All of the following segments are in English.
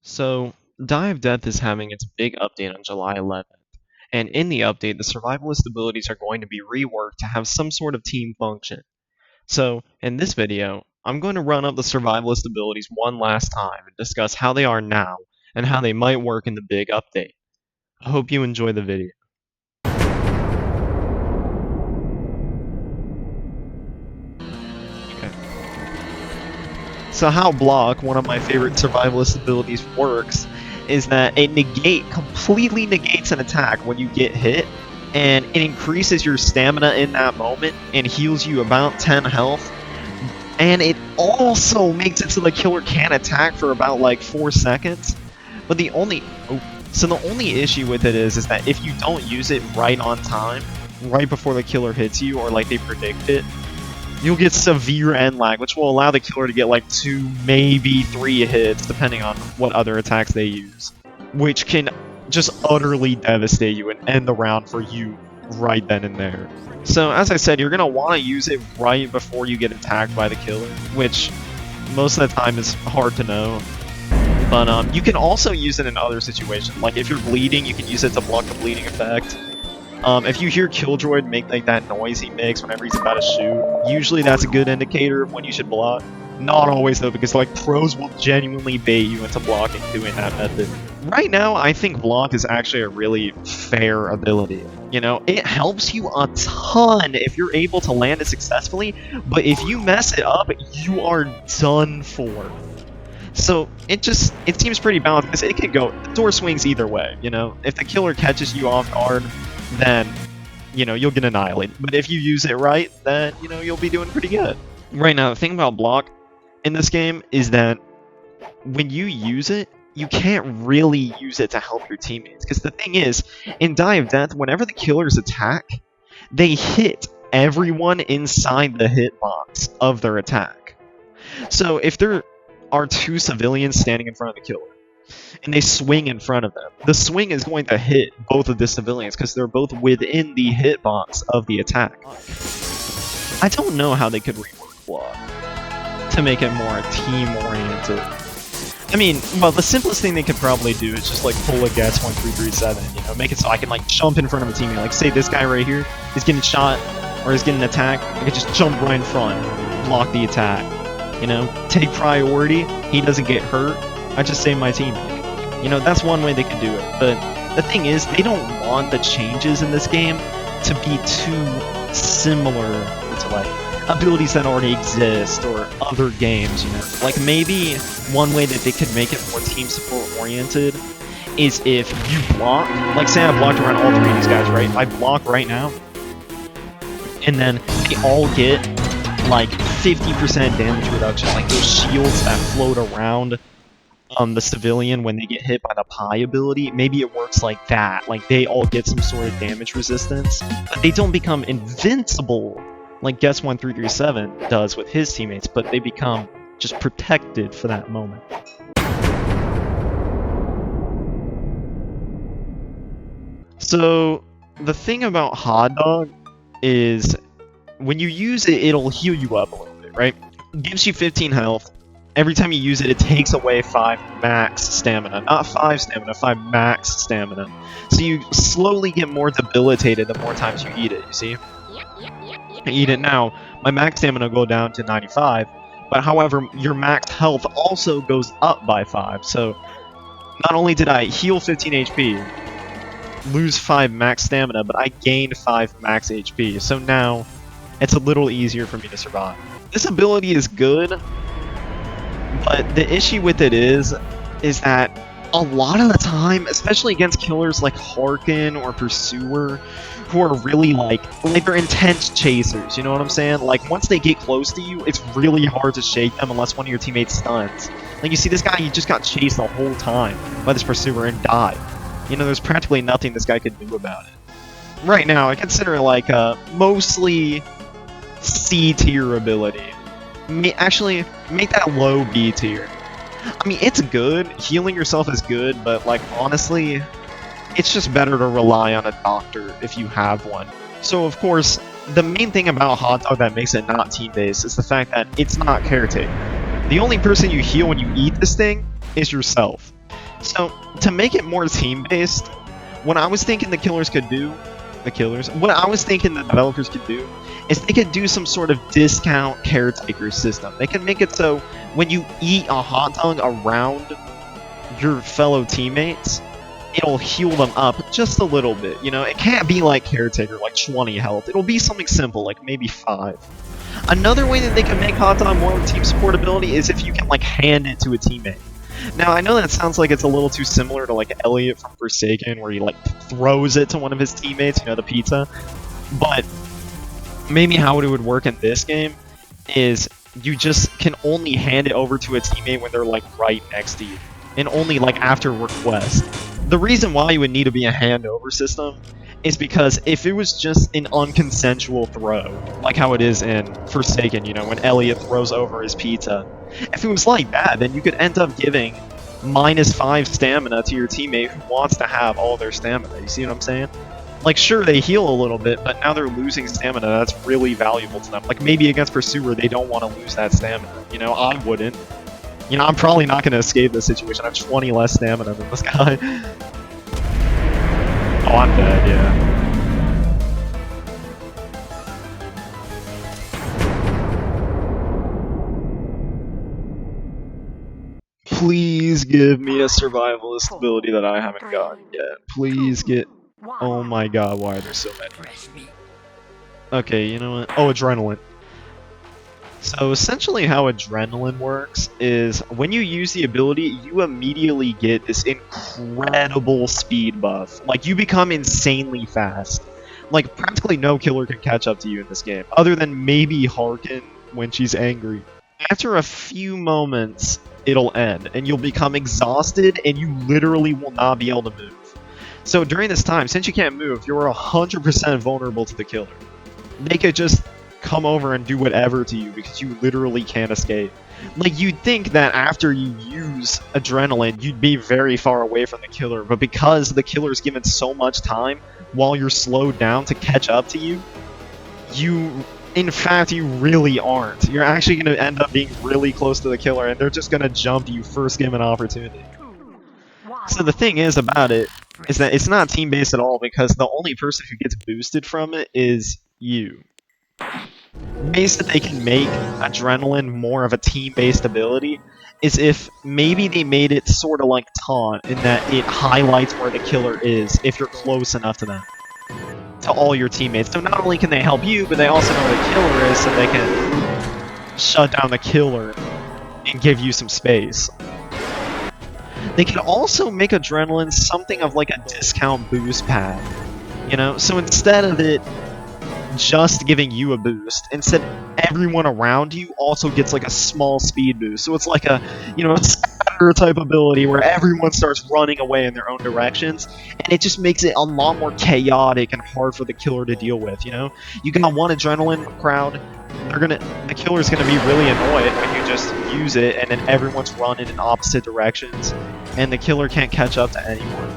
So, Die of Death is having its big update on July 11th, and in the update, the survivalist abilities are going to be reworked to have some sort of team function. So, in this video, I'm going to run up the survivalist abilities one last time and discuss how they are now and how they might work in the big update. I hope you enjoy the video. Okay. So how Block, one of my favorite survivalist abilities, works is that it completely negates an attack when you get hit, and it increases your stamina in that moment and heals you about 10 health. And it also makes it so the killer can't attack for about like 4 seconds. But the only issue with it is that if you don't use it right on time, right before the killer hits you or like they predict it, you'll get severe end lag, which will allow the killer to get like 2, maybe 3 hits, depending on what other attacks they use, which can just utterly devastate you and end the round for you right then and there. So as I said, you're going to want to use it right before you get attacked by the killer, which most of the time is hard to know. But you can also use it in other situations, like if you're bleeding, you can use it to block the bleeding effect. If you hear Killdroid make like that noise he makes whenever he's about to shoot, usually that's a good indicator of when you should block. Not always though, because like pros will genuinely bait you into blocking doing that method. Right now, I think block is actually a really fair ability. You know, it helps you a ton if you're able to land it successfully, but if you mess it up, you are done for. So it seems pretty balanced because it could go, the door swings either way, you know? If the killer catches you off guard, then, you know, you'll get annihilated. But if you use it right, then, you know, you'll be doing pretty good. Right now, the thing about block in this game is that when you use it, you can't really use it to help your teammates. Because the thing is, in Die of Death, whenever the killers attack, they hit everyone inside the hitbox of their attack. So if there are 2 civilians standing in front of the killer, and they swing in front of them, the swing is going to hit both of the civilians because they're both within the hitbox of the attack. I don't know how they could rework block to make it more team-oriented. I mean, well, the simplest thing they could probably do is just like pull a guess 1337, you know, make it so I can like jump in front of a teammate. Like, say this guy right here is getting shot or is getting attacked, I could just jump right in front, block the attack. You know, take priority, he doesn't get hurt, I just save my teammate. You know, that's one way they could do it. But the thing is, they don't want the changes in this game to be too similar to like abilities that already exist or other games, you know. Like maybe one way that they could make it more team support oriented is if you block, like say I blocked around all 3 of these guys, right? I block right now, and then they all get like 50% damage reduction, like those shields that float around the civilian when they get hit by the pie ability. Maybe it works like that, like they all get some sort of damage resistance, but they don't become invincible like Guess 1337 does with his teammates, but they become just protected for that moment. So the thing about Hotdog is when you use it, it'll heal you up a little bit, right? It gives you 15 health. Every time you use it, it takes away 5 max stamina. Not 5 stamina, 5 max stamina. So you slowly get more debilitated the more times you eat it, you see? I eat it now, my max stamina will go down to 95, but however, your max health also goes up by 5. So not only did I heal 15 HP, lose 5 max stamina, but I gained 5 max HP. So now it's a little easier for me to survive. This ability is good, but the issue with it is that a lot of the time, especially against killers like Harkin or Pursuer, who are really like they're intense chasers, you know what I'm saying? Like once they get close to you, it's really hard to shake them unless one of your teammates stuns. Like you see this guy, he just got chased the whole time by this Pursuer and died. You know, there's practically nothing this guy could do about it. Right now, I consider it like a mostly C tier ability. Actually, make that low B tier. I mean, it's good. Healing yourself is good, but like honestly, it's just better to rely on a doctor if you have one. So of course, the main thing about Hotdog that makes it not team-based is the fact that it's not caretaker. The only person you heal when you eat this thing is yourself. So, to make it more team-based, what I was thinking the developers could do, is they could do some sort of discount caretaker system. They can make it so when you eat a hot dog around your fellow teammates, it'll heal them up just a little bit, you know? It can't be like caretaker, like 20 health. It'll be something simple, like maybe 5. Another way that they can make hot dog more of team supportability is if you can, like, hand it to a teammate. Now, I know that sounds like it's a little too similar to, like, Elliot from Forsaken, where he, like, throws it to one of his teammates, you know, the pizza. But maybe how it would work in this game is you just can only hand it over to a teammate when they're, like, right next to you. And only, like, after request. The reason why you would need to be a handover system is because if it was just an unconsensual throw, like how it is in Forsaken, you know, when Elliot throws over his pizza, if it was like that, then you could end up giving -5 stamina to your teammate who wants to have all their stamina. You see what I'm saying? Like, sure, they heal a little bit, but now they're losing stamina that's really valuable to them. Like, maybe against Pursuer, they don't want to lose that stamina. You know, I wouldn't. You know, I'm probably not going to escape this situation. I have 20 less stamina than this guy. Oh, I'm dead, yeah. Please give me a survivalist ability that I haven't gotten yet. Please get... Oh my god, why are there so many? Okay, you know what? Oh, adrenaline. So essentially how adrenaline works is when you use the ability, you immediately get this incredible speed buff. Like, you become insanely fast. Like, practically no killer can catch up to you in this game, other than maybe Harkin when she's angry. After a few moments, it'll end, and you'll become exhausted, and you literally will not be able to move. So during this time, since you can't move, you're 100% vulnerable to the killer. They could just come over and do whatever to you because you literally can't escape. Like, you'd think that after you use adrenaline, you'd be very far away from the killer, but because the killer's given so much time while you're slowed down to catch up to you, in fact, you really aren't. You're actually going to end up being really close to the killer, and they're just going to jump you first given opportunity. So the thing is about it is that it's not team-based at all, because the only person who gets boosted from it is you. Ways that they can make adrenaline more of a team-based ability is if maybe they made it sort of like Taunt, in that it highlights where the killer is if you're close enough to them, to all your teammates. So not only can they help you, but they also know where the killer is, so they can shut down the killer and give you some space. They can also make adrenaline something of like a discount boost pad, you know? So instead of it just giving you a boost, instead everyone around you also gets like a small speed boost. So it's like a, you know, a scatter type ability where everyone starts running away in their own directions, and it just makes it a lot more chaotic and hard for the killer to deal with, you know? You got one adrenaline crowd, the killer's gonna be really annoyed when you just use it and then everyone's running in opposite directions and the killer can't catch up to anyone.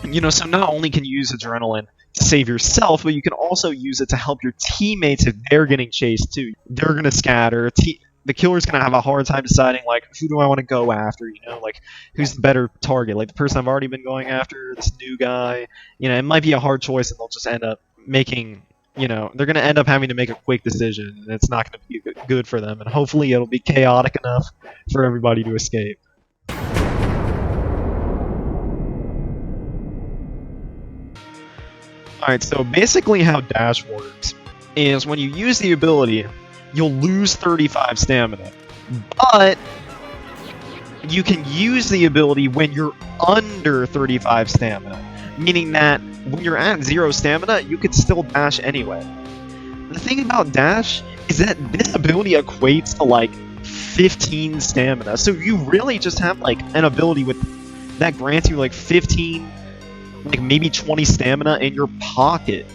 You know, so not only can you use adrenaline to save yourself, but you can also use it to help your teammates if they're getting chased too. They're gonna scatter. The killer's gonna have a hard time deciding, like, who do I want to go after, you know, like, who's the better target, like the person I've already been going after, this new guy, you know, it might be a hard choice and they'll just end up making, you know, they're gonna end up having to make a quick decision, and it's not gonna be good for them, and hopefully it'll be chaotic enough for everybody to escape. Alright, so basically how dash works is when you use the ability, you'll lose 35 stamina, but you can use the ability when you're under 35 stamina, meaning that when you're at 0 stamina, you could still dash anyway. The thing about dash is that this ability equates to like 15 stamina, so you really just have like an ability with that grants you like 15, like maybe 20 stamina in your pocket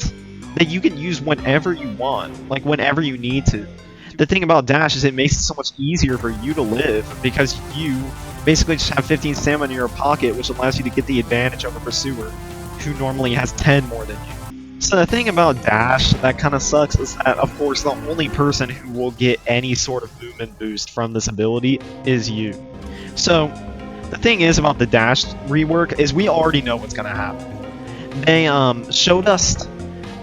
that you can use whenever you want, like whenever you need to. The thing about dash is it makes it so much easier for you to live because you basically just have 15 stamina in your pocket, which allows you to get the advantage over Pursuer, who normally has 10 more than you. So the thing about dash that kind of sucks is that, of course, the only person who will get any sort of movement boost from this ability is you. So the thing is about the dash rework is we already know what's gonna happen. They showed us,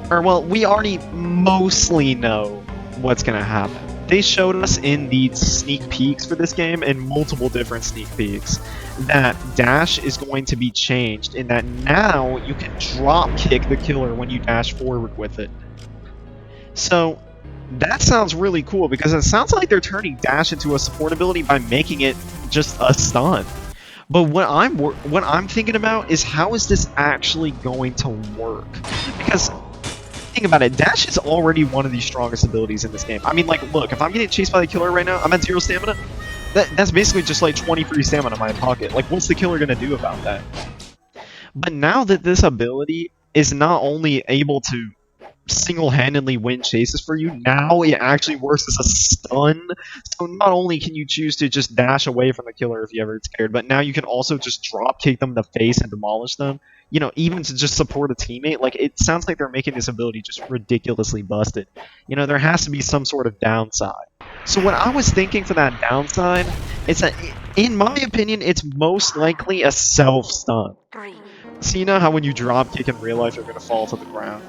or well, we already mostly know what's gonna happen. They showed us in the sneak peeks for this game, in multiple different sneak peeks, that dash is going to be changed, in that now you can drop kick the killer when you dash forward with it. So that sounds really cool, because it sounds like they're turning dash into a support ability by making it just a stun. But what I'm thinking about is, how is this actually going to work? Because think about it, dash is already one of the strongest abilities in this game. I mean, like, look, if I'm getting chased by the killer right now, I'm at 0 stamina. That's basically just like 20 free stamina in my pocket. Like, what's the killer gonna do about that? But now that this ability is not only able to single-handedly win chases for you, now it actually works as a stun. So not only can you choose to just dash away from the killer if you ever get scared, but now you can also just drop kick them in the face and demolish them. You know, even to just support a teammate. Like, it sounds like they're making this ability just ridiculously busted. You know, there has to be some sort of downside. So what I was thinking for that downside is that, in my opinion, it's most likely a self-stun. So you know how when you drop kick in real life, you're going to fall to the ground?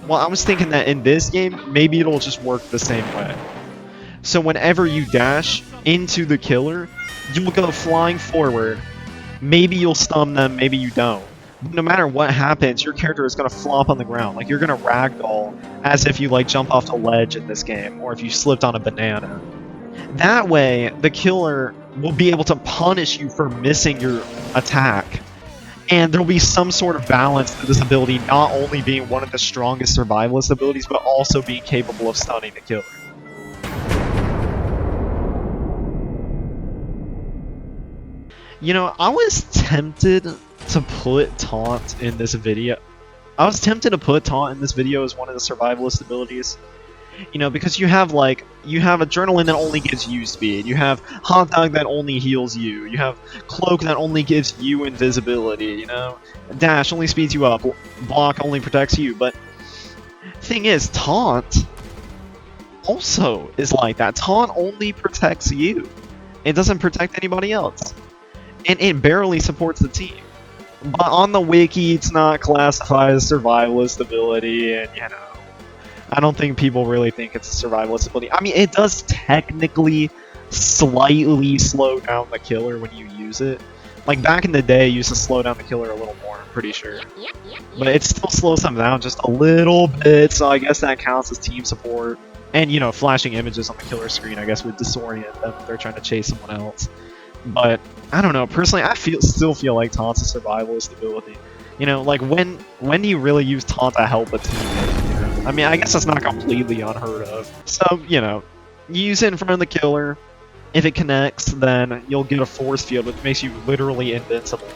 Well, I was thinking that in this game, maybe it'll just work the same way. So whenever you dash into the killer, you'll go flying forward. Maybe you'll stun them, maybe you don't. But no matter what happens, your character is going to flop on the ground. Like, you're going to ragdoll as if you, like, jump off the ledge in this game, or if you slipped on a banana. That way, the killer will be able to punish you for missing your attack. And there'll be some sort of balance to this ability, not only being one of the strongest survivalist abilities, but also being capable of stunning the killer. You know, I was tempted to put Taunt in this video. I was tempted to put Taunt in this video as one of the survivalist abilities. You know, because you have Adrenaline that only gives you speed. You have Hotdog that only heals you. You have Cloak that only gives you invisibility, you know? Dash only speeds you up. Block only protects you. But thing is, Taunt also is like that. Taunt only protects you. It doesn't protect anybody else. And it barely supports the team. But on the wiki, it's not classified as survivalist ability, and you know, I don't think people really think it's a survivalist ability. I mean, it does technically slightly slow down the killer when you use it. Like, back in the day, it used to slow down the killer a little more, I'm pretty sure. But it still slows them down just a little bit, so I guess that counts as team support. And, you know, flashing images on the killer screen, I guess, would disorient them if they're trying to chase someone else. But, I don't know, personally, I still feel like Taunt's a survivalist ability. You know, like, when do you really use Taunt to help a teammate? You know? I mean, I guess that's not completely unheard of. So, you know, you use it in front of the killer. If it connects, then you'll get a force field, which makes you literally invincible.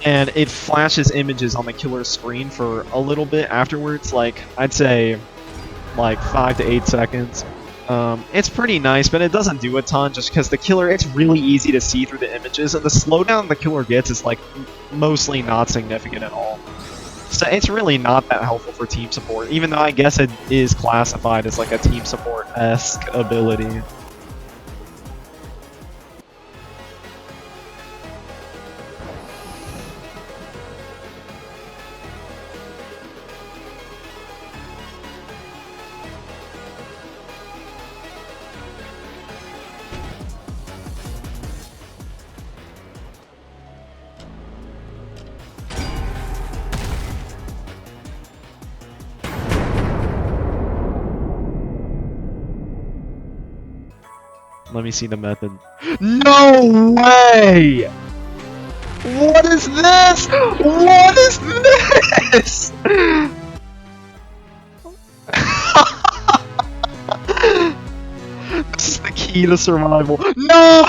And it flashes images on the killer's screen for a little bit afterwards, like, I'd say, like, 5 to 8 seconds. It's pretty nice, but it doesn't do a ton, just because the killer, it's really easy to see through the images, and the slowdown the killer gets is, like, mostly not significant at all. So it's really not that helpful for team support, even though I guess it is classified as, like, a team support-esque ability. Let me see the method. No way! What is this? What is this? This is the key to survival. No!